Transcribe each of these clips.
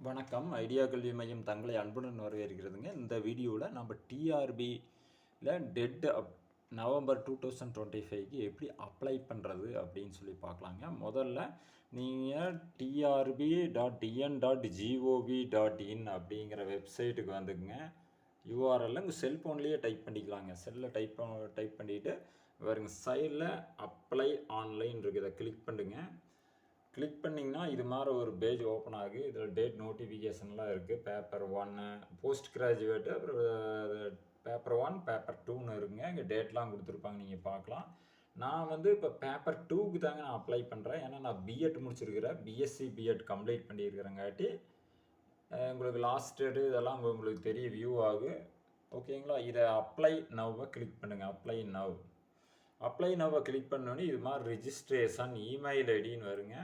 வணக்கம். ஐடியா கல்வி மையம் தங்களை அன்புடன் வரவேற்கிறதுங்க. இந்த வீடியோவில் நம்ம டிஆர்பியில் டெட் நவம்பர் 2025க்கு எப்படி அப்ளை பண்ணுறது அப்படின்னு சொல்லி பார்க்கலாங்க. முதல்ல நீங்கள் trb.in.gov.in அப்படிங்கிற வெப்சைட்டுக்கு வந்துக்குங்க. யூஆர்எல்ல உங்கள் செல்ஃபோன்லேயே டைப் பண்ணிக்கலாங்க. செல்லில் டைப் பண்ணிவிட்டு பாருங்க சைடில் அப்ளை ஆன்லைன் இருக்குது, இதை கிளிக் பண்ணுங்க. கிளிக் பண்ணிங்கன்னா இது மாதிரி ஒரு பேஜ் ஓப்பன் ஆகுது. இதில் டேட் நோட்டிஃபிகேஷன்லாம் இருக்குது. பேப்பர் 1 போஸ்ட் கிராஜுவேட்டு, அப்புறம் பேப்பர் 1 பேப்பர் 2ன்னு இருக்குங்க. இங்கே டேட்லாம் கொடுத்துருப்பாங்க, நீங்கள் பார்க்கலாம். நான் வந்து இப்போ பேப்பர் 2க்கு தாங்க நான் அப்ளை பண்ணுறேன். ஏன்னா நான் பிஎட் முடிச்சிருக்கிறேன், பிஎஸ்சி பிஎட் கம்ப்ளீட் பண்ணியிருக்கிறேங்காட்டி உங்களுக்கு லாஸ்ட் டேட்டு இதெல்லாம் உங்களுக்கு தெரிய வியூ ஆகும். ஓகேங்களா? இதை அப்ளை நவ்வை கிளிக் பண்ணுங்கள். அப்ளை நவ்வை கிளிக் பண்ணோன்னே இது மாதிரி ரிஜிஸ்ட்ரேஷன் இமெயில் ஐடின்னு வருங்க.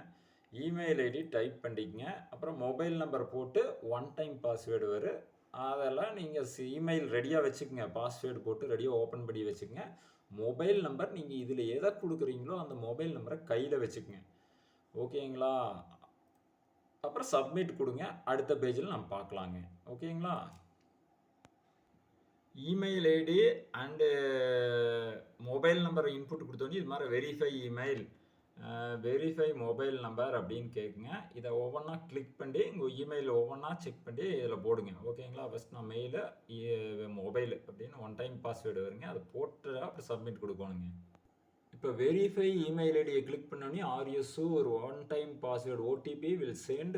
இமெயில் ஐடி டைப் பண்ணிக்கங்க. அப்புறம் மொபைல் நம்பர் போட்டு 1 டைம் பாஸ்வேர்டு வரும். அதெல்லாம் நீங்கள் இமெயில் ரெடியாக வச்சுக்கோங்க. பாஸ்வேர்டு போட்டு ரெடியாக ஓப்பன் பண்ணி வச்சுக்கோங்க. மொபைல் நம்பர் நீங்கள் இதில் எதை கொடுக்குறீங்களோ அந்த மொபைல் நம்பரை கையில் வச்சுக்கோங்க. ஓகேங்களா? அப்புறம் சப்மிட் கொடுங்க. அடுத்த பேஜில் நம்ம பார்க்கலாங்க. ஓகேங்களா? இமெயில் ஐடி அண்டு மொபைல் நம்பரை இன்புட் கொடுத்தோன்னே இது மாதிரி வெரிஃபை மொபைல் நம்பர் அப்படின்னு கேட்குங்க. இதை ஒவ்வொன்றா கிளிக் பண்ணி உங்கள் இமெயில் ஒவ்வொன்றா செக் பண்ணி இதில் போடுங்க. ஓகேங்களா? ஃபஸ்ட் நான் மெயிலு மொபைல் அப்படின்னு 1 டைம் பாஸ்வேர்டு வருங்க. அதை போட்டு அப்புறம் சப்மிட் கொடுக்கணுங்க. இப்போ வெரிஃபை இமெயில் ஐடியை கிளிக் பண்ணோன்னே ஆர்எஸ்ஓ ஒரு 1 time password OTP will sent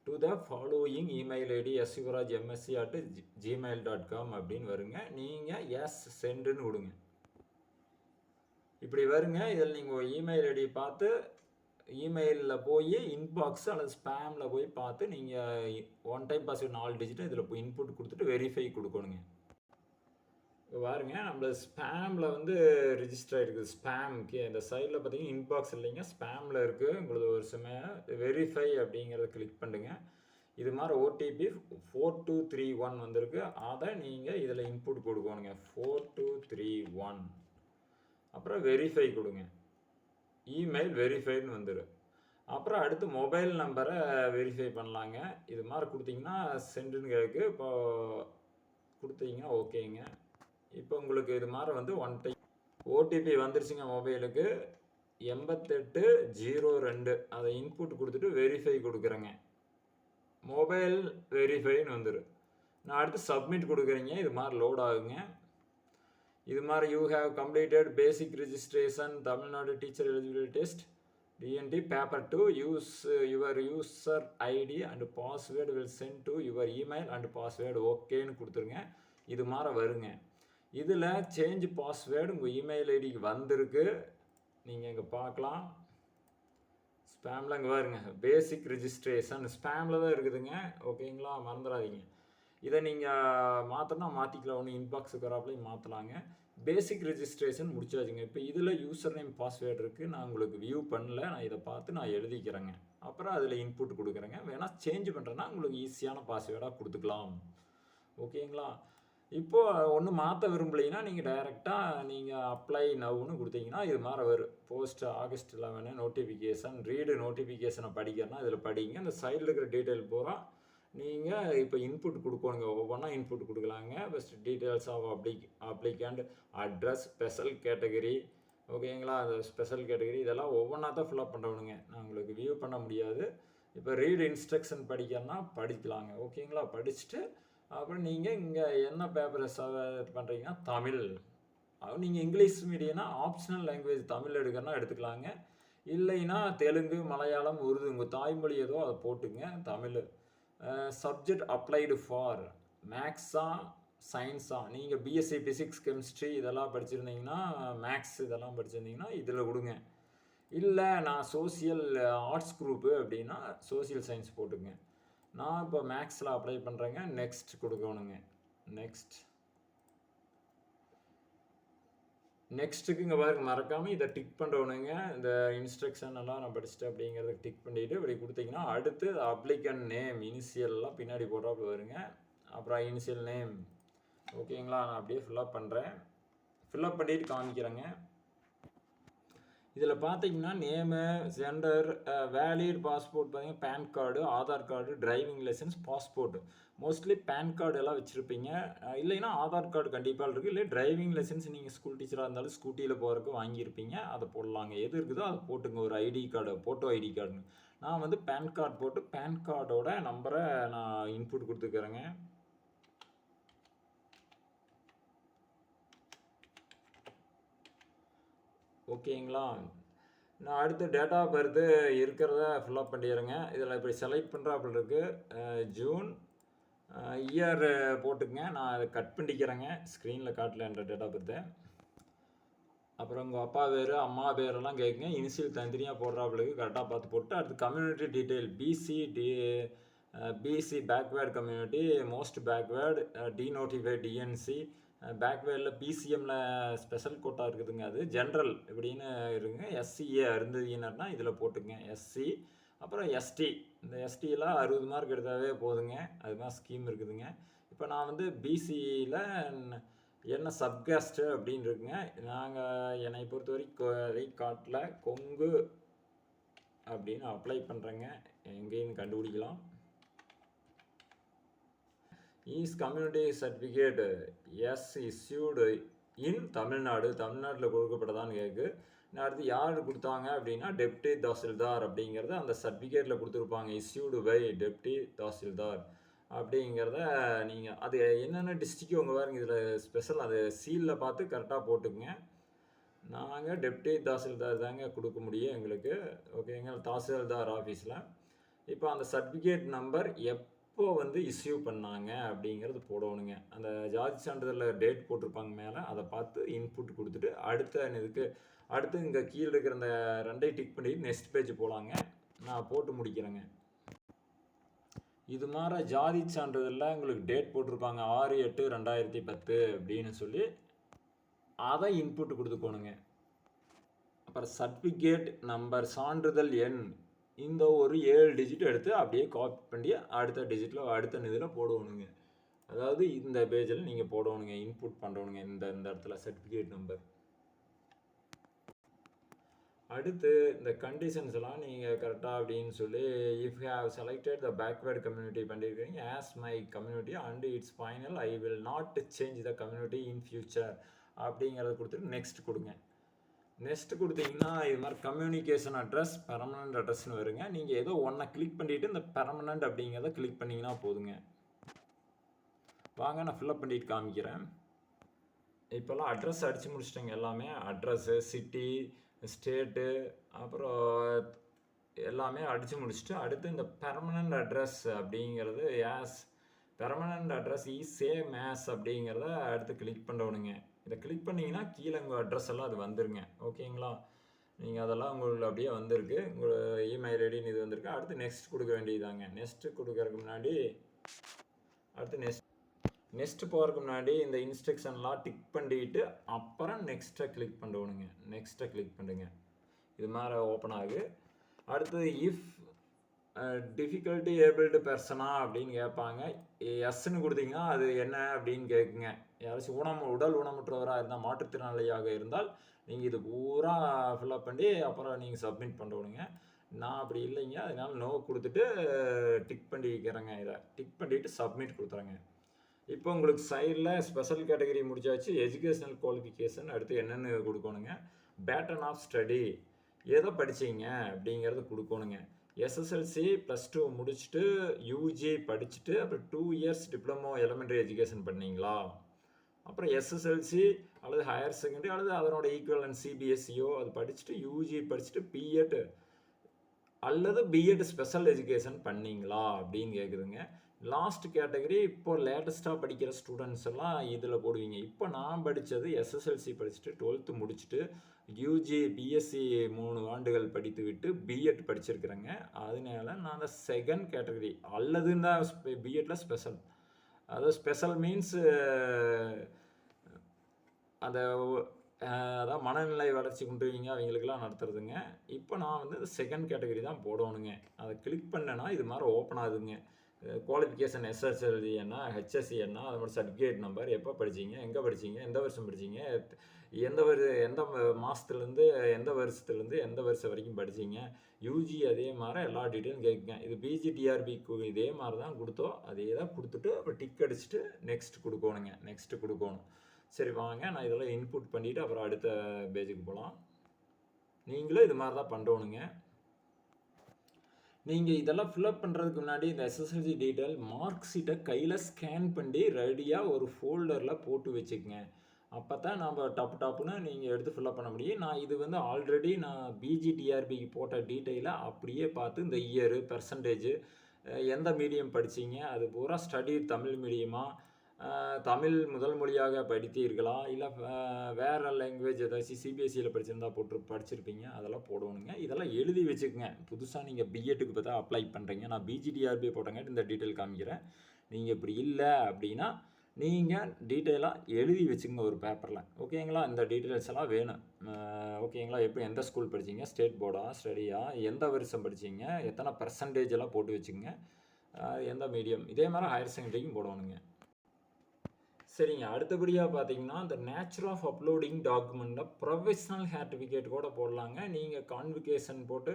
to the following email ID suraajmsc@gmail.com அப்படின்னு வருங்க. நீங்கள் எஸ் சென்டுன்னு விடுங்க. இப்படி வருங்க. இதில் நீங்கள் இமெயில் ஐடி பார்த்து இமெயிலில் போய் இன்பாக்ஸ் அல்லது ஸ்பேமில் போய் பார்த்து நீங்கள் 1 டைம் பாஸ்வேர்டு 4 டிஜிட்டு இதில் போய் இன்புட் கொடுத்துட்டு வெரிஃபை கொடுக்கணுங்க. பாருங்க, நம்மள ஸ்பேமில் வந்து ரிஜிஸ்டர் ஆகிருக்குது. ஸ்பேம்க்கு இந்த சைடில் பார்த்தீங்கன்னா இன்பாக்ஸ் இல்லைங்க, ஸ்பேமில் இருக்குது. உங்களுக்கு ஒரு சமயம் வெரிஃபை அப்படிங்கிறத கிளிக் பண்ணுங்க. இது மாதிரி ஓடிபி 4231 வந்திருக்கு. அதை நீங்கள் இதில் இன்புட் கொடுக்கணுங்க. 4231 அப்புறம் வெரிஃபை கொடுங்க. இமெயில் வெரிஃபைன்னு வந்துடும். அப்புறம் அடுத்து மொபைல் நம்பரை வெரிஃபை பண்ணலாங்க. இது மாதிரி கொடுத்தீங்கன்னா சென்டுன்னு கேட்கு. இப்போ கொடுத்தீங்கன்னா ஓகேங்க. இப்போ உங்களுக்கு இது மாதிரி வந்து 1 டைம் ஓடிபி வந்துருச்சுங்க. மொபைலுக்கு 8802 அதை இன்புட் கொடுத்துட்டு வெரிஃபை கொடுக்குறேங்க. மொபைல் வெரிஃபைன்னு வந்துடும். நான் அடுத்து சப்மிட் கொடுக்குறீங்க. இது மாதிரி லோட் ஆகுங்க. இது மாதிரி you have completed basic registration Tamil Nadu teacher eligibility test TNT paper 2 use your user ID and password will sent to your email and password ஓகேன்னு கொடுத்துருங்க. இது மாதிரி வருங்க. இதில் சேஞ்ச் பாஸ்வேர்டு உங்கள் இமெயில் ஐடிக்கு வந்திருக்கு. நீங்கள் இங்கே பார்க்கலாம். ஸ்பேமில் இங்கே பாருங்க, பேசிக் ரிஜிஸ்ட்ரேஷன் ஸ்பேமில் தான் இருக்குதுங்க. ஓகேங்களா? மறந்துடாதீங்க. இதை நீங்கள் மாற்றணும், மாற்றிக்கலாம். ஒன்று இன்பாக்ஸுக்கு வராப்பிலையும் மாற்றலாங்க. பேசிக் ரெஜிஸ்ட்ரேஷன் முடிச்சாச்சுங்க. இப்போ இதில் யூசர் நேம் பாஸ்வேர்டு இருக்குது. நான் உங்களுக்கு வியூ பண்ணல, நான் இதை பார்த்து நான் எழுதிக்கிறேங்க. அப்புறம் அதில் இன்புட் கொடுக்குறேங்க. வேணால் சேஞ்ச் பண்ணுறேன்னா உங்களுக்கு ஈஸியான பாஸ்வேர்டாக கொடுத்துக்கலாம். ஓகேங்களா? இப்போது ஒன்று மாற்ற விரும்பலைன்னா நீங்கள் டைரெக்டாக நீங்கள் அப்ளை நவ்னு கொடுத்தீங்கன்னா இது மாதிரி வரும். போஸ்ட் August 11 நோட்டிஃபிகேஷன் ரீடு நோட்டிஃபிகேஷனை படிக்கிறனா இதில் படிங்க. இந்த சைடில் இருக்கிற டீட்டெயில் பூரா நீங்கள் இப்போ இன்புட் கொடுக்கணுங்க. ஒவ்வொன்றா இன்புட் கொடுக்கலாங்க. First details of applicant address special category. ஓகேங்களா? அந்த ஸ்பெஷல் கேட்டகரி இதெல்லாம் ஒவ்வொன்றா தான் ஃபில்அப் பண்ணுறவனுங்க. நான் உங்களுக்கு வியூ பண்ண முடியாது. இப்போ ரீடு இன்ஸ்ட்ரக்ஷன் படிக்கிறனா படிக்கலாங்க. ஓகேங்களா? படிச்சுட்டு அப்புறம் நீங்கள் இங்கே என்ன பேப்பரை பண்ணுறீங்கன்னா தமிழ். நீங்கள் இங்கிலீஷ் மீடியம்னா ஆப்ஷனல் லாங்குவேஜ் தமிழ் எடுக்கிறனா எடுத்துக்கலாங்க. இல்லைன்னா தெலுங்கு மலையாளம் உருது உங்கள் தாய்மொழி ஏதோ அதை போட்டுங்க. தமிழ் சப்ஜெக்ட் அப்ளைடு ஃபார் மேக்ஸா சயின்ஸா. நீங்கள் பிஎஸ்சி ஃபிசிக்ஸ் கெமிஸ்ட்ரி இதெல்லாம் படிச்சிருந்தீங்கன்னா மேக்ஸ் இதெல்லாம் படிச்சிருந்தீங்கன்னா இதில் கொடுங்க. இல்லை நான் சோசியல் ஆர்ட்ஸ் குரூப்பு அப்படின்னா சோசியல் சயின்ஸ் போட்டுங்க. நான் இப்போ மேக்ஸில் அப்ளை பண்ணுறேங்க. நெக்ஸ்ட் கொடுக்கணுங்க. நெக்ஸ்ட்டுக்கு இங்கே பாருங்க, மறக்காமல் இதை டிக் பண்ணுறவனுங்க. இந்த இன்ஸ்ட்ரக்ஷன் எல்லாம் நான் படிச்சுட்டேன் அப்படிங்கிறத டிக் பண்ணிவிட்டு இப்படி கொடுத்தீங்கன்னா அடுத்து அப்ளிகன் நேம் இனிஷியல்லாம் பின்னாடி போட்டால் வருங்க. அப்புறம் இனிஷியல் நேம். ஓகேங்களா? நான் அப்படியே ஃபில்அப் பண்ணுறேன். ஃபில்அப் பண்ணிவிட்டு காமிக்கிறேங்க. இதில் பார்த்தீங்கன்னா நேமு, ஜெண்டர், வேலிட் பாஸ்போர்ட் பார்த்தீங்கன்னா pan card, Aadhaar card, driving licence, passport. Mostly pan card எல்லாம் வச்சுருப்பீங்க. இல்லைன்னா ஆதார் கார்டு கண்டிப்பாக இருக்குது. இல்லை டிரைவிங் லைசன்ஸ் நீங்கள் ஸ்கூல் டீச்சராக இருந்தாலும் ஸ்கூட்டியில் போகிறதுக்கு வாங்கியிருப்பீங்க. அதை போடலாங்க. எது இருக்குதோ அதை போட்டுங்க. ஒரு ஐடி கார்டு, ஃபோட்டோ ஐடி கார்டுன்னு. நான் வந்து பேன் கார்டு போட்டு பேன் கார்டோட நம்பரை நான் இன்புட் கொடுத்துக்கிறேங்க. ஓகேங்களா? நான் அடுத்து டேட் ஆஃப் பர்த்து இருக்கிறத ஃபில்அப் பண்ணிடுறேங்க. இதில் இப்படி செலக்ட் பண்ணுறாப்புல இருக்குது. ஜூன் இயர் போட்டுக்கங்க. நான் அதை கட் பண்ணிக்கிறேங்க. ஸ்க்ரீனில் காட்டலன்ற டேட் ஆஃப் பர்த்தை. அப்புறம் உங்கள் அப்பா பேர், அம்மா பேரெல்லாம் கேட்குங்க. இனிஷியல் தனித்தனியாக போடுறாப்புளுக்கு கரெக்டாக பார்த்து போட்டு அடுத்து community detail BC backward community, most backward, denotified DNC, பேக்வேர்டில் பிசிஎம்மில் ஸ்பெஷல் கோட்டா இருக்குதுங்க. அது ஜென்ரல் இப்படின்னு இருக்குங்க. எஸ்சிஏ அருந்ததியினர்னா இதில் போட்டுங்க எஸ்சி. அப்புறம் எஸ்டி, இந்த எஸ்டியெலாம் 60 மார்க் எடுத்தாவே போதுங்க. அது மாதிரி ஸ்கீம் இருக்குதுங்க. இப்போ நான் வந்து பிசியில் என்ன சப்காஸ்ட்டு அப்படின்னு இருக்குங்க. என்னை பொறுத்த வரைக்கும் காட்டில் கொங்கு அப்படின்னு அப்ளை பண்ணுறேங்க. எங்கேயும் கண்டுபிடிக்கலாம். Is community certificate as issued in தமிழ்நாட்டில் கொடுக்கப்பட்டதான்னு கேட்கு. அடுத்து யார் கொடுத்தாங்க அப்படின்னா டெப்டி தாசில்தார் அப்படிங்கிறத அந்த சர்டிஃபிகேட்டில் கொடுத்துருப்பாங்க. இஸ்யூடு பை டெப்டி தாசில்தார் அப்படிங்கிறத நீங்கள் அது என்னென்ன டிஸ்ட்ரிக்ட் உங்கள் பாருங்க இதில் ஸ்பெஷல் அது சீலில் பார்த்து கரெக்டாக போட்டுக்குங்க. நாங்கள் டெப்டி தாசில்தார் தாங்க கொடுக்க முடியும் எங்களுக்கு. ஓகேங்க, தாசில்தார் ஆஃபீஸில். இப்போ அந்த சர்டிஃபிகேட் நம்பர் எப்போ வந்து இஸ்யூ பண்ணாங்க அப்படிங்கிறது போடணுங்க. அந்த ஜாதி சான்றிதழில் டேட் போட்டிருப்பாங்க மேலே, அதை பார்த்து இன்புட் கொடுத்துட்டு அடுத்து இங்கே கீழே இருக்கிற அந்த ரெண்டையும் டிக் பண்ணி நெக்ஸ்ட் பேஜ் போகலாங்க. நான் போட்டு முடிக்கிறேங்க. இது மாதிரி ஜாதி சான்றிதழில் உங்களுக்கு டேட் போட்டிருப்பாங்க 6/8/2010 அப்படின்னு சொல்லி அதை இன்புட் கொடுத்துக்கோணுங்க. அப்புறம் சர்டிஃபிகேட் நம்பர், சான்றிதழ் எண், இந்த ஒரு 7 டிஜிட் எடுத்து அப்படியே காப்பி பண்ணி அடுத்த இதில் போடணுங்க. அதாவது இந்த பேஜில் நீங்கள் போடணுங்க, இன்புட் பண்ணணுங்க. இந்த இடத்துல சர்டிஃபிகேட் நம்பர். அடுத்து இந்த கண்டிஷன்ஸ் எல்லாம் நீங்கள் கரெக்டாக அப்படின்னு சொல்லி if you have selected the backward community பண்ணியிருக்கீங்க as my community and it's final I will not change the community in future அப்படிங்கிறத கொடுத்துட்டு நெக்ஸ்ட் கொடுங்க. நெக்ஸ்ட் கொடுத்தீங்கன்னா இது மாதிரி கம்யூனிகேஷன் அட்ரஸ், பெர்மனண்ட் அட்ரஸ்னு வருங்க. நீங்கள் ஏதோ ஒன்றை கிளிக் பண்ணிவிட்டு இந்த பெர்மனண்ட் அப்படிங்கிறத கிளிக் பண்ணிங்கன்னா போதுங்க. வாங்க நான் ஃபில்அப் பண்ணிட்டு காமிக்கிறேன். இப்போல்லாம் அட்ரஸ் அடித்து முடிச்சிட்டேங்க. எல்லாமே அட்ரஸ்ஸு, சிட்டி, ஸ்டேட்டு, அப்புறம் எல்லாமே அடித்து முடிச்சுட்டு அடுத்து இந்த பெர்மனண்ட் அட்ரஸ் அப்படிங்கிறது permanent address is same as அப்படிங்கிறத அடுத்து கிளிக் பண்ணணுங்க. இதை கிளிக் பண்ணிங்கன்னா கீழே உங்கள் அட்ரஸ் எல்லாம் அது வந்துருங்க. ஓகேங்களா? நீங்கள் அதெல்லாம் உங்களுக்கு அப்படியே வந்திருக்கு. உங்கள் இமெயில் ஐடின்னு இது வந்திருக்கு. அடுத்து நெக்ஸ்ட் கொடுக்க வேண்டியதாங்க. நெக்ஸ்ட்டு கொடுக்கறதுக்கு முன்னாடி நெக்ஸ்ட் போகிறதுக்கு முன்னாடி இந்த இன்ஸ்ட்ரக்ஷன்லாம் டிக் பண்ணிட்டு அப்புறம் நெக்ஸ்ட்டை கிளிக் பண்ணணுங்க. நெக்ஸ்ட்டை கிளிக் பண்ணுங்க. இது மாதிரி ஓப்பன் ஆகுது. அடுத்து இஃப் டிஃபிகல்ட்டி ஏபிள்டு பர்சனா அப்படின்னு கேட்பாங்க. எஸ்ன்னு கொடுத்தீங்கன்னா அது என்ன அப்படின்னு கேட்குங்க. யாராச்சும் உடல் ஊனமுற்றவராக இருந்தால், மாற்றுத்திறனாளியாக இருந்தால் நீங்கள் இது பூரா ஃபில்அப் பண்ணி அப்புறம் நீங்கள் சப்மிட் பண்ணணுங்க. நான் அப்படி இல்லைங்க, அதனால நோ கொடுத்துட்டு டிக் பண்ணிக்கிறேங்க. இதை டிக் பண்ணிவிட்டு சப்மிட் கொடுத்துறேங்க. இப்போ உங்களுக்கு சைடில் ஸ்பெஷல் கேட்டகரி முடிச்சாச்சு. எஜுகேஷனல் குவாலிஃபிகேஷன் அடுத்து என்னென்னு கொடுக்கணுங்க. பேட்டர்ன் ஆஃப் ஸ்டடி, எதை படிச்சிங்க அப்படிங்கிறது கொடுக்கணுங்க. எஸ்எஸ்எல்சி +2 முடிச்சுட்டு யூஜி படிச்சுட்டு அப்புறம் 2 இயர்ஸ் டிப்ளமோ எலிமெண்ட்ரி எஜுகேஷன் பண்ணிங்களா, அப்புறம் எஸ்எஸ்எல்சி அல்லது ஹையர் செகண்டரி அல்லது அதனோட ஈக்குவலன்ட் சிபிஎஸ்சியோ அது படிச்சுட்டு யூஜி படிச்சுட்டு பிஎட் அல்லது பிஎட் ஸ்பெஷல் எஜுகேஷன் பண்ணிங்களா அப்படின்னு கேட்குதுங்க. லாஸ்ட் கேட்டகரி இப்போ லேட்டஸ்ட்டாக படிக்கிற ஸ்டூடெண்ட்ஸ் எல்லாம் இதில் போடுவீங்க. இப்போ நான் படித்தது எஸ்எஸ்எல்சி படிச்சுட்டு 12th முடிச்சுட்டு யூஜி பிஎஸ்சி 3 ஆண்டுகள் படித்து விட்டு பிஎட் படிச்சிருக்கிறேங்க. அதனால நான் அந்த செகண்ட் கேட்டகரி அல்லதுன்னு தான் பிஎட்டில் ஸ்பெஷல். அதாவது ஸ்பெஷல் மீன்ஸ் அந்த அதான் மனநிலை வளர்ச்சி கொண்டுவீங்க அவங்களுக்கெல்லாம் நடத்துறதுங்க. இப்போ நான் வந்து செகண்ட் கேட்டகரி தான் போடணுங்க. அதை கிளிக் பண்ணேன்னா இது மாதிரி ஓப்பன் ஆகுதுங்க. குவாலிஃபிகேஷன் எஸ்எஸ்எல்சி என்ன, ஹெச்எஸ்சி என்ன, அது மாதிரி சர்டிஃபிகேட் நம்பர், எப்போ படிச்சிங்க, எங்கே படிச்சிங்க, எந்த வருஷம் படிச்சிங்க, எந்த மாதத்துலேருந்து எந்த வருஷத்துலேருந்து எந்த வருஷம் வரைக்கும் படிச்சீங்க, யூஜி அதே மாரி எல்லா டீட்டெயிலும் கேட்குங்க. இது பிஜி, டிஆர்பிக்கு இதே மாரி தான் குடுத்தோம். அதே தான் குடுத்துட்டு அப்புறம் டிக் அடிச்சுட்டு நெக்ஸ்ட் குடுக்கோணுங்க. நெக்ஸ்ட் குடுக்கோணும். சரி வாங்க, நான் இதெல்லாம் இன்புட் பண்ணிவிட்டு அப்புறம் அடுத்த பேஜுக்கு போகலாம். நீங்களும் இது மாதிரி தான் பண்ணணுங்க. நீங்கள் இதெல்லாம் ஃபில்அப் பண்ணுறதுக்கு முன்னாடி இந்த எஸ்எஸ்எல்சி டீட்டெயில் மார்க் ஷீட்டை கையில் ஸ்கேன் பண்ணி ரெடியாக ஒரு ஃபோல்டரில் போட்டு வச்சுக்கங்க. அப்போ தான் நம்ம டப்புன்னு நீங்கள் எடுத்து ஃபில்அப் பண்ண முடியும். நான் இது வந்து ஆல்ரெடி நான் பிஜிடிஆர்பிக்கு போட்ட டீட்டெயிலை அப்படியே பார்த்து இந்த இயரு, பெர்சன்டேஜ், எந்த மீடியம் படிச்சீங்க, அது பூரா ஸ்டடி தமிழ் மீடியமா, தமிழ் முதல் மொழியாக படித்தீர்களா, இல்லை வேறு லாங்குவேஜ் ஏதாச்சும் சிபிஎஸ்சியில் படிச்சிருந்தா படிச்சிருப்பீங்க, அதெல்லாம் போடணுங்க. இதெல்லாம் எழுதி வச்சுக்கோங்க. புதுசாக நீங்கள் பிஎட்டுக்கு பார்த்தா அப்ளை பண்ணுறீங்க. நான் பிஜிடிஆர்பி போட்டங்காட்டி இந்த டீட்டெயில் காமிக்கிறேன். நீங்கள் இப்படி இல்லை அப்படின்னா நீங்கள் டீட்டெயிலாக எழுதி வச்சுக்கோங்க ஒரு பேப்பரில். ஓகேங்களா? இந்த டீட்டெயில்ஸ் எல்லாம் வேணும். ஓகேங்களா? எப்படி எந்த ஸ்கூல் படிச்சீங்க, ஸ்டேட் போர்டா, ஸ்டடியா, எந்த வருஷம் படிச்சீங்க, எத்தனை பெர்சன்டேஜ் எல்லாம் போட்டு வச்சுக்கோங்க. எந்த மீடியம், இதே மாதிரி ஹையர் செகண்டரிக்கும் போடணுங்க. சரிங்க, அடுத்தபடியாக பார்த்தீங்கன்னா இந்த நேச்சர் ஆஃப் அப்லோடிங் டாக்குமெண்ட்டில் ப்ரொஃபஷ்னல் சர்டிஃபிகேட் கூட போடலாங்க. நீங்கள் கான்விகேஷன் போட்டு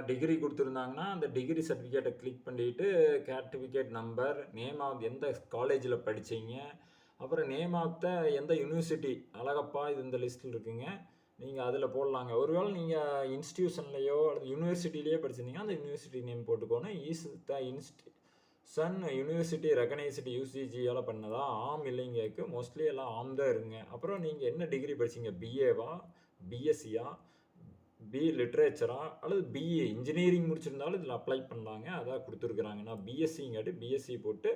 டிகிரி கொடுத்துருந்தாங்கன்னா அந்த டிகிரி சர்டிஃபிகேட்டை கிளிக் பண்ணிவிட்டு சர்டிஃபிகேட் நம்பர், நேம் ஆஃப் எந்த காலேஜில் படிச்சீங்க, அப்புறம் நேம் ஆஃப் த எந்த யூனிவர்சிட்டி, அழகப்பா இது இந்த லிஸ்ட்டில் இருக்குங்க. நீங்கள் அதில் போடலாங்க. ஒருவேளை நீங்கள் இன்ஸ்டியூஷன்லேயோ அல்லது யூனிவர்சிட்டிலேயோ படிச்சிருந்தீங்கன்னா அந்த யூனிவர்சிட்டி நேம் போட்டுக்கோணும். Is the sun university recognised யூசிஜியால் பண்ணதா? ஆம் இல்லைங்க. மோஸ்ட்லி எல்லாம் ஆம் தான் இருங்க. அப்புறம் நீங்கள் என்ன டிகிரி படிச்சீங்க, பிஏவா, பிஎஸ்சியா, பி லிட்ரேச்சரா, அல்லது பிஏ இன்ஜினியரிங் முடிச்சிருந்தாலும் இதில் அப்ளை பண்ணலாங்க. அதான் கொடுத்துருக்குறாங்க. நான் பிஎஸ்சிங்காட்டி பிஎஸ்சி போட்டு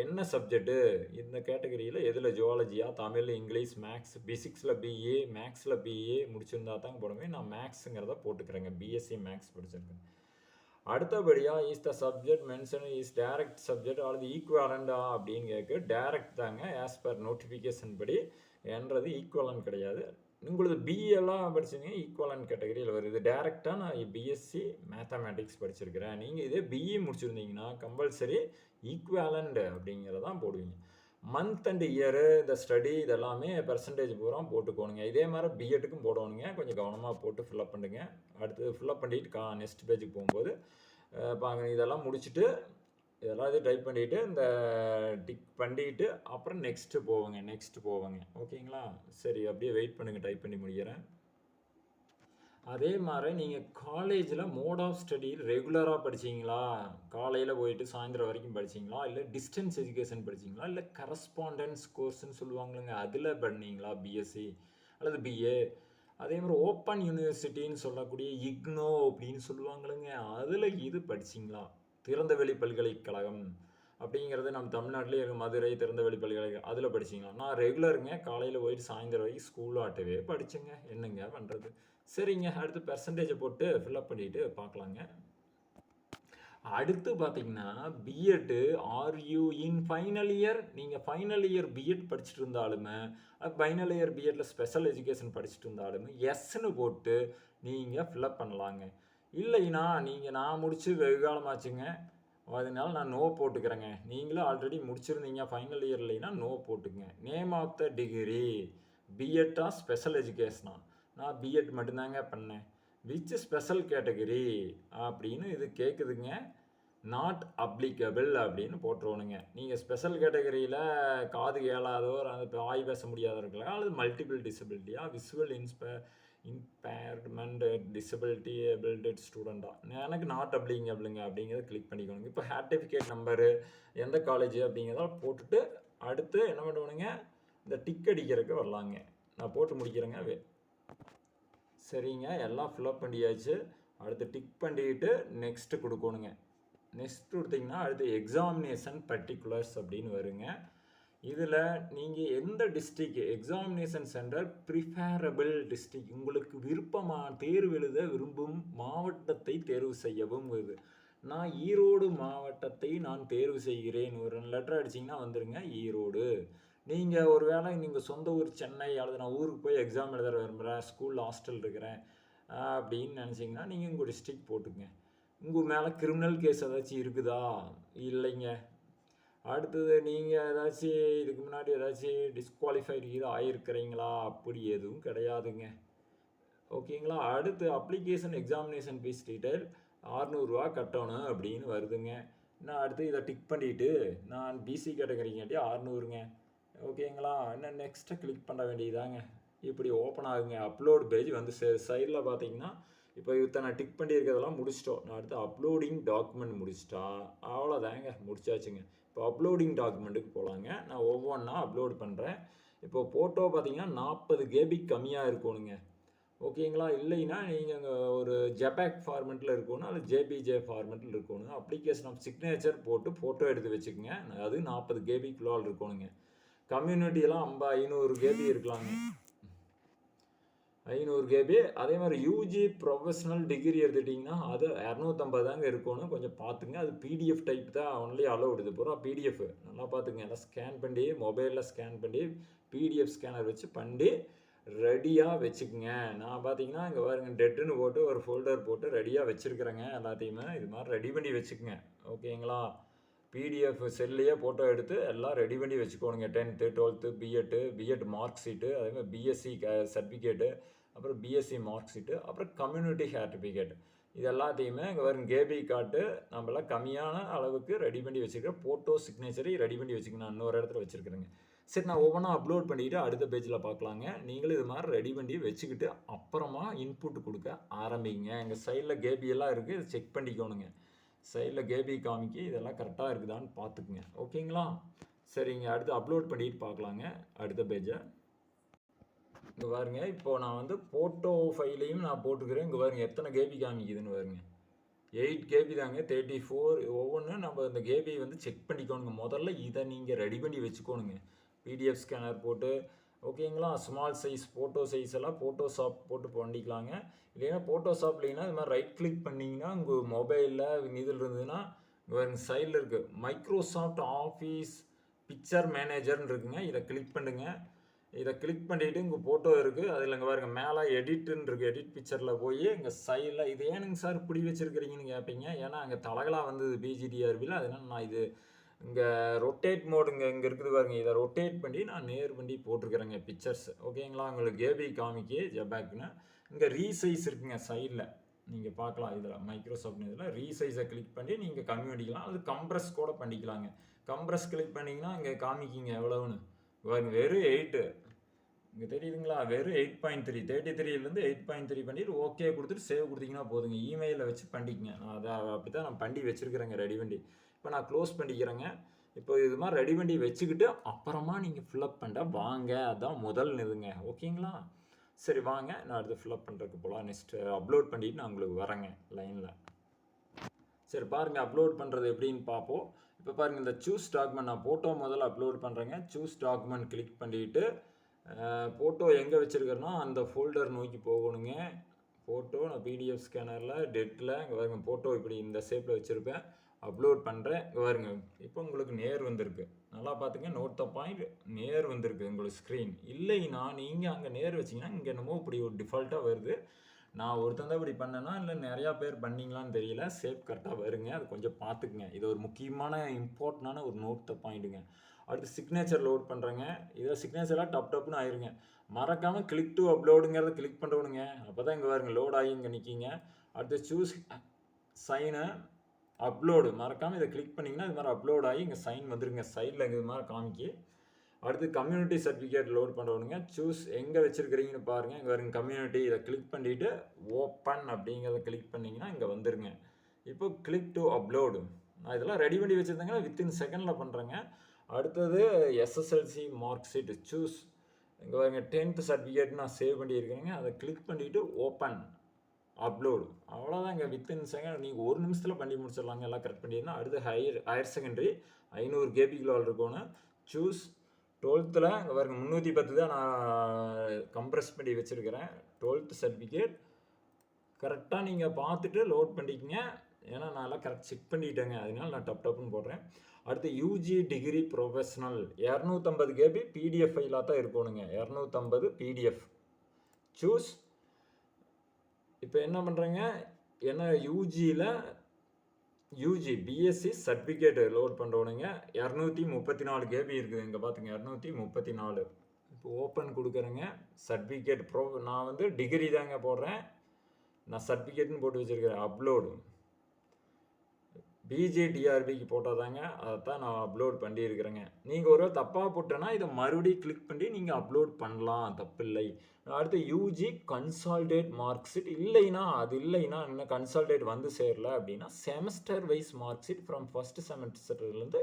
என்ன சப்ஜெக்ட்டு இந்த கேட்டகரியில் எதில் ஜுவாலஜியா, தமிழ், இங்கிலீஷ், மேக்ஸ், பிசிக்ஸில் பிஏ, மேக்ஸில் பிஏ முடிச்சிருந்தா தான் போடுவேன். நான் மேக்ஸுங்கிறத போட்டுக்கிறேங்க. பிஎஸ்சி மேக்ஸ் படிச்சிருக்கேன். அடுத்தபடியாக is the subject mention is direct subject அல்லது ஈக்குவலண்டா அப்படின்னு கேட்கு. டைரக்ட் தாங்க. ஆஸ் பர் நோட்டிஃபிகேஷன் படி என்றது ஈக்குவலன் கிடையாது. உங்களுக்கு பிஎல்லாம் படிச்சிங்க ஈக்குவலன் கேட்டகரியில் வருது. டைரக்டாக நான் பிஎஸ்சி மேத்தமேட்டிக்ஸ் படிச்சிருக்கிறேன். நீங்கள் இதே பிஇ முடிச்சிருந்தீங்கன்னா கம்பல்சரி ஈக்குவலண்ட் அப்படிங்கிறதான் போடுவீங்க. மந்த் அண்ட் இயரு, இந்த ஸ்டடி இதெல்லாமே பெர்சன்டேஜ் பூரா போட்டுக்கோணுங்க. இதே மாதிரி பிஎட்டுக்கும் போடணுங்க. கொஞ்சம் கவனமாக போட்டு ஃபில்அப் பண்ணுங்க. அடுத்து ஃபில்அப் பண்ணிவிட்டு நெக்ஸ்ட் பேஜுக்கு போகும்போது பாருங்க, இதெல்லாம் முடிச்சுட்டு இதெல்லாம் இது டைப் பண்ணிவிட்டு இந்த டிக் பண்ணிவிட்டு அப்புறம் நெக்ஸ்ட்டு போவோங்க. ஓகேங்களா? சரி, அப்படியே வெயிட் பண்ணுங்கள், டைப் பண்ணி முடிக்கிறேன். அதே மாதிரி நீங்கள் காலேஜில் மோட் ஆஃப் ஸ்டடி ரெகுலராக படிச்சிங்களா, காலையில் போயிட்டு சாயந்தரம் வரைக்கும் படிச்சிங்களா, இல்லை டிஸ்டன்ஸ் எஜுகேஷன் படிச்சிங்களா, இல்லை கரஸ்பாண்டன்ஸ் கோர்ஸ்ன்னு சொல்லுவாங்களுங்க அதில் பண்ணீங்களா பிஎஸ்சி அல்லது பிஏ. அதே மாதிரி ஓப்பன் யூனிவர்சிட்டின்னு சொல்லக்கூடிய இக்னோ அப்படின்னு சொல்லுவாங்களுங்க, அதில் இது படிச்சிங்களா, திறந்தவெளி பல்கலைக்கழகம் அப்படிங்கிறது நம்ம தமிழ்நாட்டிலே இருக்க மதுரை திறந்தவெளி பல்கலைக்கழகம் அதில் படிச்சிங்களா. நான் ரெகுலருங்க, காலையில் போயிட்டு சாயந்தரம் வரைக்கும் ஸ்கூல் ஆட்டவே படித்தேங்க. என்னங்க பண்ணுறது. சரிங்க, அடுத்து பெர்சன்டேஜை போட்டு ஃபில்அப் பண்ணிவிட்டு பார்க்கலாங்க. அடுத்து பார்த்தீங்கன்னா பிஎட்டு ஆர்யூ இன் ஃபைனல் இயர். நீங்கள் ஃபைனல் இயர் பிஎட் படிச்சுட்டு இருந்தாலுமே, ஃபைனல் இயர் பிஎட்டில் ஸ்பெஷல் எஜுகேஷன் படிச்சுட்டு இருந்தாலுமே எஸ்ன்னு போட்டு நீங்கள் ஃபில்அப் பண்ணலாங்க. இல்லைன்னா நான் முடிச்சு வெகு காலமாச்சுங்க, அதனால நான் நோ போட்டுக்கிறேங்க. நீங்களும் ஆல்ரெடி முடிச்சிருந்தீங்க ஃபைனல் இயர் இல்லைன்னா நோ போட்டுக்குங்க. நேம் ஆஃப் த டிகிரி பிஎட்டா ஸ்பெஷல் எஜுகேஷனா? நான் பிஎட் மட்டும்தாங்க பண்ணேன். விச் ஸ்பெஷல் கேட்டகரி அப்படின்னு இது கேட்குதுங்க. நாட் அப்ளிகபிள் அப்படின்னு போட்டுருவணுங்க. நீங்கள் ஸ்பெஷல் கேட்டகரியில் காது கேளாதோர், அந்த வாய் பேச முடியாதவர்களா, அல்லது மல்டிபிள் டிசபிலிட்டியா, விசுவல் இம்பேர்மெண்ட் டிசபிலிட்டி எபிலிட்டட் ஸ்டூடெண்ட்டா, எனக்கு நாட் அப்ளிகபிளுங்க அப்படிங்கிறத கிளிக் பண்ணிக்கணுங்க. இப்போ சர்டிஃபிகேட் நம்பரு, எந்த காலேஜ் அப்படிங்கிறத போட்டுட்டு அடுத்து என்ன பண்ணுவணுங்க, இந்த டிக் அடிக்கிறதுக்கு வரலாங்க. நான் போட்டு முடிக்கிறேங்க. சரிங்க, எல்லாம் ஃபில்அப் பண்ணியாச்சு. அடுத்து டிக் பண்ணிவிட்டு நெக்ஸ்ட்டு கொடுக்கணுங்க. நெக்ஸ்ட் கொடுத்தீங்கன்னா அடுத்து எக்ஸாமினேஷன் பர்டிகுலர்ஸ் அப்படின்னு வருங்க. இதில் நீங்கள் எந்த district examination centre preferable district, உங்களுக்கு விருப்பமாக தேர்வு எழுத விரும்பும் மாவட்டத்தை தேர்வு செய்யவும் வருது. நான் ஈரோடு மாவட்டத்தை நான் தேர்வு செய்கிறேன். ஒரு லெட்டர் அடிச்சிங்கன்னா வந்துடுங்க ஈரோடு. நீங்கள் ஒரு வேளை நீங்கள் சொந்த ஊர் சென்னை அல்லது நான் ஊருக்கு போய் எக்ஸாம் எழுத விரும்புகிறேன், ஸ்கூல் ஹாஸ்டல் இருக்கிறேன் அப்படின்னு நினச்சிங்கன்னா நீங்கள் உங்கள் டிஸ்ட்ரிக்ட் போட்டுங்க. உங்கள் மேலே கிரிமினல் கேஸ் ஏதாச்சும் இருக்குதா? இல்லைங்க. அடுத்தது நீங்கள் ஏதாச்சும் இதுக்கு முன்னாடி ஏதாச்சும் டிஸ்குவாலிஃபைடு இது ஆகிருக்கிறீங்களா? அப்படி எதுவும் கிடையாதுங்க. ஓகேங்களா? அடுத்து அப்ளிகேஷன் எக்ஸாமினேஷன் ஃபீஸ் டீட்டெயில் ரூ. 600 கட்டணும் அப்படின்னு வருதுங்க. நான் அடுத்து இதை டிக் பண்ணிவிட்டு நான் பிசி கேட்டகரிங்காட்டி 600ங்க. ஓகேங்களா? இன்னும் நெக்ஸ்ட்டு கிளிக் பண்ண வேண்டியதாங்க. இப்படி ஓப்பன் ஆகுங்க. அப்லோட் பேஜ் வந்து சைடில் பார்த்தீங்கன்னா இப்போ இத்தனை டிக் பண்ணியிருக்கிறதெல்லாம் முடிச்சிட்டோம். நான் அடுத்து அப்லோடிங் டாக்குமெண்ட் முடிச்சிட்டா அவ்வளோதாங்க, முடிச்சாச்சுங்க. இப்போ அப்லோடிங் டாக்குமெண்ட்டுக்கு போகலாங்க. நான் ஒவ்வொன்றா அப்லோட் பண்ணுறேன். இப்போ ஃபோட்டோ பார்த்தீங்கன்னா 40 KB கம்மியாக இருக்கணுங்க. ஓகேங்களா? இல்லைன்னா நீங்கள் அங்கே ஒரு ஜெபேக் ஃபார்மெட்டில் இருக்கணும், அது ஜேபிஜே ஃபார்மெட்டில் இருக்கணும். அப்ளிகேஷன் ஆஃப் சிக்னேச்சர் போட்டு ஃபோட்டோ எடுத்து வச்சுக்கோங்க. அது 40 KBக்குள்ளால் இருக்கணுங்க. கம்யூனிட்டியெல்லாம் 500 KB இருக்கலாங்க. 500 KB. அதே மாதிரி யூஜி ப்ரொஃபஷனல் டிகிரி எடுத்துட்டிங்கன்னா அது 250 தாங்க இருக்கணும். கொஞ்சம் பார்த்துங்க. அது பிடிஎஃப் டைப் தான் ஒன்லி அலோடு. இது பூரா பிடிஎஃப். நல்லா பார்த்துங்க. எல்லாம் ஸ்கேன் பண்ணி மொபைலில் ஸ்கேன் பண்ணி பிடிஎஃப் ஸ்கேனர் வச்சு பண்ணி ரெடியாக வச்சுக்கோங்க. நான் பார்த்தீங்கன்னா இங்கே பாருங்க டெட்டுன்னு போட்டு ஒரு ஃபோல்டர் போட்டு ரெடியாக வச்சுருக்கிறேங்க. எல்லாத்தையுமே இது மாதிரி ரெடி பண்ணி வச்சுக்கோங்க. ஓகேங்களா? பிடிஎஃப் செல்லையே ஃபோட்டோ எடுத்து எல்லாம் ரெடி பண்ணி வச்சுக்கோணுங்க. 10th 12th BEd mark sheet, அதேமாதிரி பிஎஸ்சி சர்டிஃபிகேட்டு, அப்புறம் பிஎஸ்சி மார்க் ஷீட்டு, அப்புறம் கம்யூனிட்டி சர்டிஃபிகேட். இது எல்லாத்தையுமே இங்கே வரும் கேபி காட்டு நம்மளாம் கம்மியான அளவுக்கு ரெடி பண்ணி வச்சுருக்கேன். ஃபோட்டோ சிக்னேச்சரை ரெடி பண்ணி வச்சுக்கணும். நான் இன்னொரு இடத்துல வச்சுருக்கிறேங்க. சரி, நான் ஒவ்வொன்றா அப்லோட் பண்ணிவிட்டு அடுத்த பேஜில் பார்க்கலாங்க. நீங்களும் இது மாதிரி ரெடி பண்ணி வச்சுக்கிட்டு அப்புறமா இன்புட் கொடுக்க ஆரம்பிங்க. எங்கள் சைடில் கேபியெல்லாம் இருக்குது, இதை செக் பண்ணிக்கோணுங்க. சைடில் கேபி காமிக்கி இதெல்லாம் கரெக்டாக இருக்குதான்னு பார்த்துக்குங்க. ஓகேங்களா? சரிங்க, அடுத்து அப்லோட் பண்ணிட்டு பார்க்கலாங்க அடுத்த பேஜை. இங்கே பாருங்க, இப்போது நான் வந்து ஃபோட்டோ ஃபைலையும் நான் போட்டுக்கிறேன். இங்கே பாருங்க எத்தனை கேபி காமிக்குதுன்னு பாருங்க. 8 KB தாங்க. 34 ஒவ்வொன்றும் நம்ம இந்த கேபி வந்து செக் பண்ணிக்கோணுங்க. முதல்ல இதை நீங்கள் ரெடி பண்ணி வச்சுக்கோணுங்க. பிடிஎஃப் ஸ்கேனர் போட்டு ஓகேங்களா? ஸ்மால் சைஸ் ஃபோட்டோ சைஸ் எல்லாம் ஃபோட்டோஷாப் போட்டு பண்ணிக்கலாங்க. இல்லைன்னா ஃபோட்டோஷாப் இல்லைன்னா இது மாதிரி ரைட் கிளிக் பண்ணிங்கன்னா உங்கள் மொபைலில் இதில் இருந்ததுன்னா சைடில் இருக்குது மைக்ரோசாஃப்ட் ஆஃபீஸ் பிக்சர் மேனேஜர்னு இருக்குங்க. இதை கிளிக் பண்ணுங்கள். இதை கிளிக் பண்ணிவிட்டு இங்கே ஃபோட்டோ இருக்குது. அதில் இங்கே பாருங்க மேலே எடிட்டுன்னு இருக்குது. எடிட் பிக்சரில் போய் இங்கே சைடில் இது ஏனுங்க சார் இப்படி வச்சுருக்கிறீங்கன்னு கேட்பீங்க. ஏன்னா அங்கே தலகலாக வந்தது பிஜிடிஆர்பியில். அதனால் நான் இது இங்கே ரொட்டேட் மோடுங்க இங்கே இருக்குது பாருங்க. இதை ரொட்டேட் பண்ணி நான் நேர் பண்ணி போட்டிருக்கிறேங்க பிக்சர்ஸ். ஓகேங்களா? உங்களுக்கு கேபி காமிக்கி ஜெபேக்னு இங்கே ரீசைஸ் இருக்குங்க சைடில். நீங்கள் பார்க்கலாம். இதில் மைக்ரோசாஃப்ட் இதில் ரீசைஸை கிளிக் பண்ணி நீங்கள் கம்மி பண்ணிக்கலாம். அது கம்ப்ரஸ் கூட பண்ணிக்கலாங்க. கம்ப்ரஸ் கிளிக் பண்ணிங்கன்னா இங்கே காமிக்கிங்க எவ்வளவுன்னு. வெறும் 8 இங்கே தெரியுதுங்களா? வெறும் 8.3 33லேருந்து 8.3 பண்ணிட்டு ஓகே கொடுத்துட்டு சேவ் கொடுத்தீங்கன்னா போதுங்க. இமெயிலில் வச்சு பண்ணிக்கங்க. நான் அதை அப்படி தான் நான் பண்ணி வச்சுருக்கிறேங்க ரெடி பண்ணி. இப்போ நான் க்ளோஸ் பண்ணிக்கிறேங்க. இப்போ இது மாதிரி ரெடி பண்ணி வச்சுக்கிட்டு அப்புறமா நீங்கள் ஃபில்அப் பண்ண வாங்க. அதுதான் முதல் இதுங்க. ஓகேங்களா? சரி வாங்க, நான் அடுத்து ஃபில்அப் பண்ணுறதுக்கு போகலாம். நெக்ஸ்ட்டு அப்லோட் பண்ணிவிட்டு நான் உங்களுக்கு வரேங்க லைனில். சரி பாருங்கள், அப்லோட் பண்ணுறது எப்படின்னு பார்ப்போம். இப்போ பாருங்கள், இந்த சூஸ் டாக்குமெண்ட் நான் ஃபோட்டோ முதல்ல அப்லோட் பண்ணுறேங்க. சூஸ் டாக்குமெண்ட் கிளிக் பண்ணிவிட்டு ஃபோட்டோ எங்கே வச்சுருக்கிறேன்னா அந்த ஃபோல்டர் நோக்கி போகணுங்க. ஃபோட்டோ நான் பிடிஎஃப் ஸ்கேனரில் டெட்டில் இங்கே பாருங்க ஃபோட்டோ இப்படி இந்த ஷேப்பில் வச்சுருப்பேன். அப்லோட் பண்ணுறேன். இங்கே பாருங்க இப்போ உங்களுக்கு நேர் வந்திருக்கு. நல்லா பார்த்துங்க. நோட் த பாயிண்ட் நேர் வந்திருக்கு உங்களுக்கு ஸ்க்ரீன். இல்லைன்னா நீங்கள் அங்கே நேர் வச்சிங்கன்னா இங்கே என்னமோ இப்படி ஒரு டிஃபால்ட்டாக வருது. நான் ஒருத்தன் தான் இப்படி பண்ணேன்னா இல்லை நிறையா பேர் பண்ணிங்களான்னு தெரியல. சேஃப் கரெக்டாக வருங்க. அது கொஞ்சம் பார்த்துக்குங்க. இது ஒரு முக்கியமான இம்பார்ட்டண்டான ஒரு நோட் த பாயிண்ட்டுங்க. அடுத்து சிக்னேச்சர் லோட் பண்ணுறேங்க. இதை சிக்னேச்சராக டப்னு ஆயிருங்க. மறக்காமல் கிளிக் டு அப்லோடுங்கிறத கிளிக் பண்ணுறோனுங்க. அப்போ தான் இங்கே பாருங்க லோட் ஆகி இங்கே நிற்கிங்க. அடுத்து சூஸ் சைனு அப்லோடு மறக்காமல் இதை கிளிக் பண்ணிங்கன்னா இது மாதிரி அப்லோட் ஆகி இங்கே சைன் வந்துருங்க. சைடில் இது மாதிரி காமிக்கி. அடுத்து கம்யூனிட்டி சர்டிஃபிகேட் லோட் பண்ணுறோனுங்க. சூஸ் எங்கே வச்சுருக்கிறீங்கன்னு பாருங்கள். இங்கே வருங்க கம்யூனிட்டி. இதை கிளிக் பண்ணிவிட்டு ஓப்பன் அப்படிங்கிறத கிளிக் பண்ணிங்கன்னா இங்கே வந்துருங்க. இப்போ கிளிக் டு அப்லோடு. நான் இதெல்லாம் ரெடி பண்ணி வச்சுருந்தேங்கன்னா வித்தின் செகண்டில் பண்ணுறேங்க. அடுத்தது எஸ்எஸ்எல்சி மார்க் ஷீட் சூஸ். இங்கே பாருங்க 10th சர்டிஃபிகேட் நான் சேவ் பண்ணியிருக்கிறேங்க. அதை கிளிக் பண்ணிவிட்டு ஓப்பன் அப்லோடு. அவ்வளோதான். இங்கே வித்தின் செகண்ட் நீங்கள் ஒரு நிமிஷத்தில் பண்ணி முடிச்சிடலாங்க. எல்லாம் கரெக்ட் பண்ணிடுனா. அடுத்து ஹையர் செகண்டரி 500 KBக்குள்ள இருக்கணும். சூஸ் 12th இங்கே பாருங்க 310 தான் நான் கம்ப்ரெஸ் பண்ணி வச்சுருக்கிறேன். 12th சர்டிஃபிகேட் கரெக்டாக நீங்கள் பார்த்துட்டு லோட் பண்ணிக்கங்க. ஏன்னா நான் எல்லாம் கரெக்ட் செக் பண்ணிட்டேங்க. அதனால நான் டப்னு போடுறேன். அடுத்து UG degree professional 250 KB PDF ஃபைலாக தான் இருக்கணுங்க. 250 PDF. சூஸ். இப்போ என்ன பண்ணுறேங்க, ஏன்னா யூஜியில் யூஜி பிஎஸ்சி சர்டிஃபிகேட் லோட் பண்ணுறவனுங்க 234 கேபி இருக்குது. இங்கே பார்த்துங்க 234. இப்போ ஓப்பன் கொடுக்குறேங்க. சர்டிஃபிகேட் ப்ரோ நான் வந்து டிகிரி தாங்க போடுறேன். நான் சர்டிஃபிகேட்னு போட்டு வச்சுருக்கிறேன். அப்லோடு பிஜேடிஆர்பிக்கு போட்டால் தாங்க அதைத்தான் நான் அப்லோட் பண்ணியிருக்கிறேங்க. நீங்கள் ஒரு தப்பாக போட்டேன்னா இதை மறுபடியும் கிளிக் பண்ணி நீங்கள் அப்லோட் பண்ணலாம், தப்பில்லை. அடுத்து யூஜி கன்சால்டேட் மார்க் ஷீட் இல்லைன்னா இன்னும் கன்சால்டேட் வந்து சேரல அப்படின்னா semester wise mark sheet from first செமஸ்டர்லேருந்து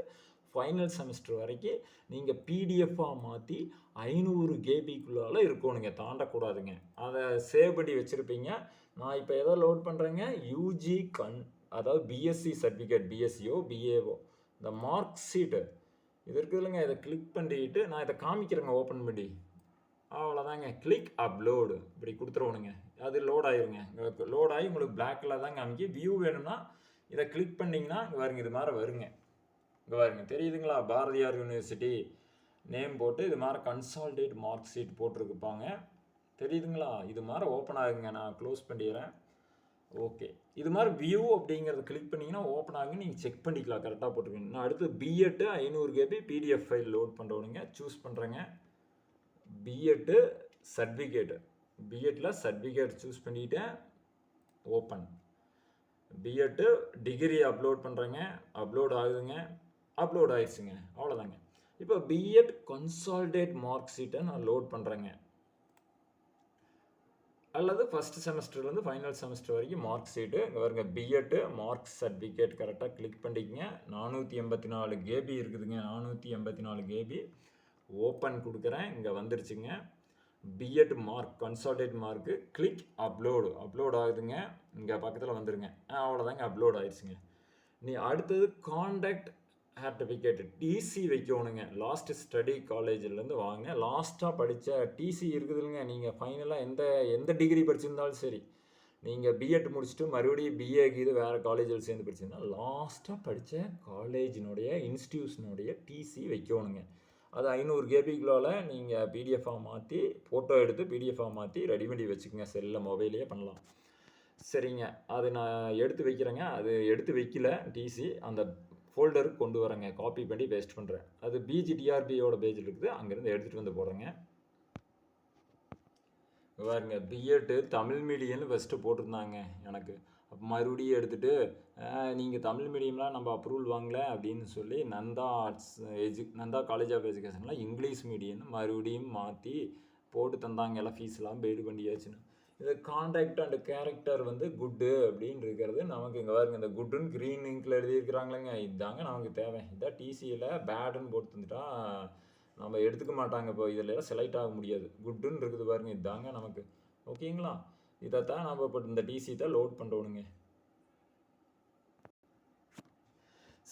ஃபைனல் செமஸ்டர் வரைக்கும் நீங்கள் பிடிஎஃபாக மாற்றி 500 கேபிக்குள்ளால இருக்கணுங்க, தாண்டக்கூடாதுங்க. அதை சேவ் பண்ணி வச்சுருப்பீங்க. நான் இப்போ எதை லோட் பண்ணுறேங்க, யூஜி அதாவது பிஎஸ்சி சர்டிஃபிகேட், பிஎஸ்சியோ பிஏஓ இந்த மார்க் ஷீட்டு இது இருக்குது இல்லைங்க, இதை கிளிக் பண்ணிட்டு நான் இதை காமிக்கிறேங்க ஓப்பன் பண்ணி. அவ்வளோதாங்க, கிளிக் அப்லோடு இப்படி கொடுத்துருவோனுங்க. அது லோட் ஆயிருங்க. லோட் ஆகி உங்களுக்கு பிளாக்கில் தான் காமிக்கி. வியூ வேணும்னா இதை கிளிக் பண்ணிங்கன்னா இங்கே பாருங்க, இது மாதிரி வருங்க. இங்கே பாருங்க, தெரியுதுங்களா, பாரதியார் யூனிவர்சிட்டி நேம் போட்டு இது மாதிரி கன்சால்டேட் மார்க் ஷீட் போட்டிருக்குப்பாங்க. தெரியுதுங்களா, இது மாதிரி ஓப்பன் ஆகுங்க. நான் க்ளோஸ் பண்ணிடுறேன். ஓகே, இது மாதிரி வியூ அப்படிங்கிறத கிளிக் பண்ணிங்கன்னா ஓப்பன் ஆகுங்க. நீங்கள் செக் பண்ணிக்கலாம் கரெக்டாக போட்டிருக்கீங்க. நான் அடுத்து BEd 500 KB PDF file load பண்ணுறவனுங்க சூஸ் பண்ணுறேங்க. பிஎட்டு சர்டிஃபிகேட்டு, பிஎட்டில் சர்டிஃபிகேட் சூஸ் பண்ணிவிட்டேன். ஓப்பன் பிஎட்டு டிகிரி அப்லோட் பண்ணுறேங்க. அப்லோட் ஆகுதுங்க, அப்லோட் ஆயிடுச்சுங்க. அவ்வளோதாங்க. இப்போ பிஎட் கன்சால்டேட் மார்க் ஷீட்டை நான் லோட் பண்ணுறேங்க. அல்லது ஃபஸ்ட் செமஸ்டர்லேருந்து ஃபைனல் செமஸ்டர் வரைக்கும் மார்க் ஷீட்டு. இங்கே வருங்க, பிஎட்டு மார்க் சர்டிஃபிகேட் கரெக்டாக கிளிக் பண்ணிக்கங்க. 484 கேபி இருக்குதுங்க, 484 கேபி. ஓப்பன் கொடுக்குறேன், இங்கே வந்துருச்சுங்க. BEd mark consolidated mark click upload ஆகுதுங்க. இங்கே பக்கத்தில் வந்துருங்க. அவ்வளோதாங்க, அப்லோட் ஆயிடுச்சுங்க. நீ அடுத்தது காண்டாக்ட் சர்டிஃபிகேட் டிசி வைக்கணுங்க. லாஸ்ட் ஸ்டடி காலேஜ்லேருந்து வாங்க, லாஸ்ட்டாக படித்த டிசி இருக்குதுங்க. நீங்கள் ஃபைனலாக எந்த டிகிரி படிச்சிருந்தாலும் சரி, நீங்கள் பிஎட் முடிச்சுட்டு மறுபடியும் பிஏக்கு இது வேறு காலேஜில் சேர்ந்து படிச்சிருந்தா லாஸ்ட்டாக படித்த காலேஜினுடைய இன்ஸ்டியூஷனுடைய டிசி வைக்கணுங்க. அது 500 கேபிக்குள்ளால் நீங்கள் பிடிஎஃபாக மாற்றி ஃபோட்டோ எடுத்து பிடிஎஃபாக மாற்றி ரெடி பண்ணி வச்சுக்கோங்க. செல்லில் மொபைலையே பண்ணலாம். சரிங்க, அது நான் எடுத்து வைக்கிறேங்க. அது எடுத்து வைக்கல டிசி, அந்த ஃபோல்டருக்கு கொண்டு வரேங்க. காப்பி பண்ணி பேஸ்ட் பண்ணுறேன். அது பிஜிடிஆர்பியோட பேஜில் இருக்குது, அங்கேருந்து எடுத்துகிட்டு வந்து போடுறேங்க. பாருங்க, பிஎட்டு தமிழ் மீடியம்னு ஃபஸ்ட்டு போட்டிருந்தாங்க எனக்கு. அப்போ மறுபடியும் எடுத்துகிட்டு நீங்கள் தமிழ் மீடியம்லாம் நம்ம அப்ரூவல் வாங்கலை அப்படின்னு சொல்லி நந்தா காலேஜ் ஆஃப் எஜுகேஷனில் இங்கிலீஷ் மீடியம்னு மறுபடியும் மாற்றி போட்டு தந்தாங்க. எல்லாம் ஃபீஸ்லாம் பெய்டு பண்ணியாச்சுன்னு. இது காண்டாக்ட் அண்ட் கேரக்டர் வந்து குட்டு அப்படின்னு இருக்கிறது நமக்கு. இங்கே பாருங்க, இந்த குட்டுன்னு க்ரீன் இங்கில் எழுதியிருக்கிறாங்களேங்க, இதுதாங்க நமக்கு தேவை. இதான் டிசியில் பேடுன்னு போட்டு தந்துட்டா நம்ம எடுத்துக்க மாட்டாங்க. இப்போ இதில் எல்லாம் செலக்ட் ஆக முடியாது. குட்டுன்னு இருக்குது பாருங்க, இதுதாங்க நமக்கு. ஓகேங்களா, இதைத்தான் நம்ம இப்போ இந்த டிசி தான் லோட் பண்ணுறோனுங்க.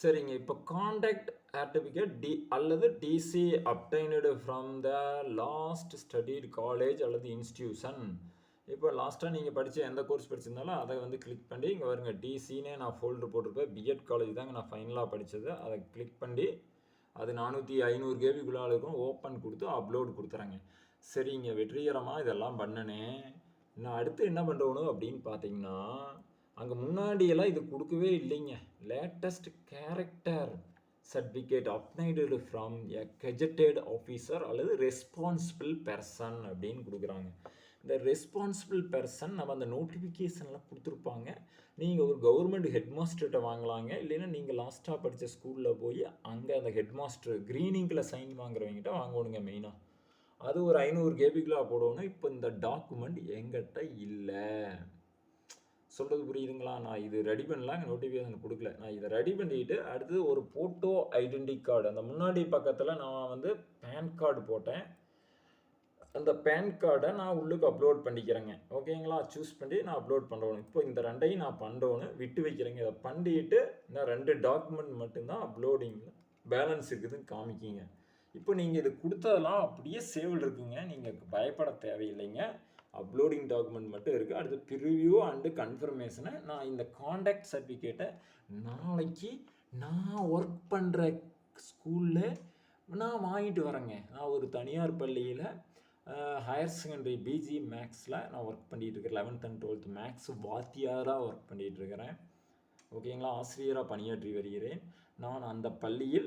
சரிங்க, இப்போ காண்டாக்ட் சர்டிஃபிகேட் அல்லது TC obtained from the last studied college அல்லது இன்ஸ்டியூஷன். இப்போ லாஸ்ட்டாக நீங்கள் படித்த எந்த கோர்ஸ் படிச்சிருந்தாலும் அதை வந்து கிளிக் பண்ணி இங்கே வருங்க, டிசினே நான் ஃபோல்டர் போட்டிருப்பேன். பிஎட் காலேஜ் தாங்க நான் ஃபைனலாக படித்தது. அதை கிளிக் பண்ணி அது 500 கேபிக்குள்ளால் இருக்கும். ஓப்பன் கொடுத்து அப்லோட் கொடுத்துறேங்க. சரிங்க, வெற்றிகரமாக இதெல்லாம் பண்ணனேன். நான் அடுத்து என்ன பண்ணுறோன்னு அப்படின்னு பார்த்தீங்கன்னா, அங்கே முன்னாடியெல்லாம் இது கொடுக்கவே இல்லைங்க. Latest character certificate obtained from a gazetted officer அல்லது ரெஸ்பான்சிபிள் பர்சன் அப்படின்னு கொடுக்குறாங்க. இந்த ரெஸ்பான்சிபிள் பர்சன் நம்ம அந்த நோட்டிஃபிகேஷன்லாம் கொடுத்துருப்பாங்க. நீங்கள் ஒரு கவர்மெண்ட் ஹெட் மாஸ்டர்கிட்ட வாங்கலாங்க. இல்லைன்னா நீங்கள் லாஸ்ட்டாக படித்த ஸ்கூலில் போய் அங்கே அந்த ஹெட் மாஸ்டர் க்ரீனிங்கில் சைன் வாங்குறவங்ககிட்ட வாங்கணுங்க. மெயினாக அது ஒரு 500 கேபிக்குள்ளே போடணும். இப்போ இந்த டாக்குமெண்ட் எங்கிட்ட இல்லை. சொல்கிறது புரியுதுங்களா? நான் இது ரெடி பண்ணலாம், நோட்டிஃபிகேஷன் கொடுக்கல. நான் இதை ரெடி பண்ணிவிட்டு அடுத்தது ஒரு ஃபோட்டோ ஐடென்டி கார்டு, அந்த முன்னாடி பக்கத்தில் நான் வந்து பேன் கார்டு போட்டேன். அந்த பேன் கார்டை நான் உள்ளுக்கு அப்லோட் பண்ணிக்கிறேங்க. ஓகேங்களா, சூஸ் பண்ணி நான் அப்லோட் பண்ணுறோம். இப்போ இந்த ரெண்டையும் நான் பண்ணுறோன்னு விட்டு வைக்கிறேங்க. இதை பண்ணிட்டு நான் 2 டாக்குமெண்ட் மட்டும்தான் அப்லோடிங்கில் பேலன்ஸ் இருக்குதுன்னு காமிக்கிங்க. இப்போ நீங்கள் இது கொடுத்ததெல்லாம் அப்படியே சேவல் இருக்குங்க, நீங்கள் பயப்பட தேவையில்லைங்க. அப்லோடிங் டாக்குமெண்ட் மட்டும் இருக்குது. அடுத்து ப்ரிவ்யூ அண்டு கன்ஃபர்மேஷனை நான் இந்த காண்டாக்ட் சர்டிஃபிகேட்டை நாளைக்கு நான் ஒர்க் பண்ணுற ஸ்கூலில் நான் வாங்கிட்டு வரேங்க. நான் ஒரு தனியார் பள்ளியில் ஹையர் செகண்டரி பிஜி மேக்ஸில் நான் ஒர்க் பண்ணிகிட்டு இருக்கிறேன். 11th and 12th maths வாத்தியாராக work பண்ணிகிட்டு இருக்கிறேன். ஓகேங்களா? ஆசிரியராக பணியாற்றி வருகிறேன். நான் அந்த பள்ளியில்